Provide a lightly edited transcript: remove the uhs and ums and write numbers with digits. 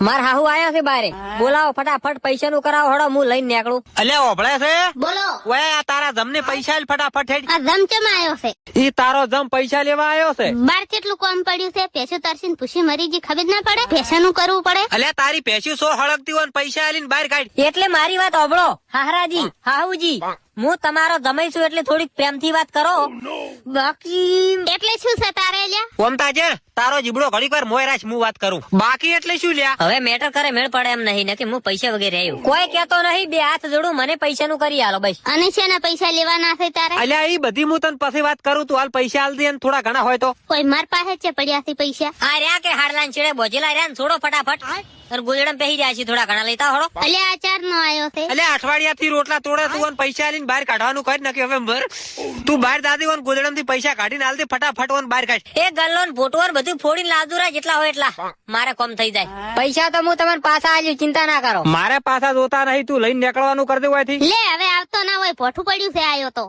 માર હાહુ આયો છે બારે, બોલાવો ફટાફટ પૈસા નું કરાવો, હડો હું લઈને નીકળું. અલ્યા ઓભળે છે? બોલો. ઓય આ તારા જમને પૈસા આલ ફટાફટ હેડ. આ જમચમ આવ્યો છે. ઈ તારો જમ પૈસા લેવા આવ્યો છે. બાર કેટલું કામ પડ્યું છે, ભેંસો તરસીને પૂછી મરી ગઈ, ખબર ના પડે? ભેંસાનું કરવું પડે. અલ્યા તારી પેશી સો હળગતી હોય ને પૈસા આલીને બહાર કાઢ. એટલે મારી વાત સાંભળો હાહરાજી, હાહુજી, હું તમારો જમાઈ છું એટલે થોડીક પ્રેમથી વાત કરો. બાકી એટલે શું છે તારે લ્યા? ઓમતા છે તારો જીબડો ઘડીક વાર મોય રાખ, હું વાત કરું. બાકી એટલે શું લ્યા? હવે મેટર કરે મેળ પડે એમ નહીં, નકે હું પૈસા વગેરે આવ્યું. કોઈ કેતો નહીં, બે હાથ જોડું, મને પૈસા નું કરી આલો બસ. અને શેના પૈસા લેવાના છે તારે? અલ્યા ઈ બધી હું તને પછી વાત કરું, તું હાલ પૈસા આલ દે ને થોડા ઘણા હોય તો. કોઈ માર પાસે છે પડ્યા છે પૈસા? આ રહ્યા કે હાડલાન છેડે બોજેલા રહ્યા ને, છોડો ફટાફટ. ગોજડમ પહેરી રહ્યા છે, થોડા ઘણા લેતા હળો. અલ્યા આચાર નો આવ્યો છે. અલ્યા અઠવાડિયા થી રોટલા તોડે તું અને પૈસા આલીને બહાર કાઢવાનું કરી નાખ્યું. હવે ભર તું બહાર દાદી હોય ગોજડમ થી પૈસા કાઢીને હાલ દે ફટાફટ હોય બહાર કાઢ. એ ગલ્લો ને ફોટો ને બધું ફોડીને લાવજો રા, જેટલા હોય એટલા મારે કોમ થઈ જાય. પૈસા તો હું તમને પાછા આલ્યું, ચિંતા ના કરો. મારે પાછા જોતા નહીં, તું લઈને નીકળવાનું કરી દે. લે હવે આવતો ના હોય, પોઠું પડ્યું છે આયો તો.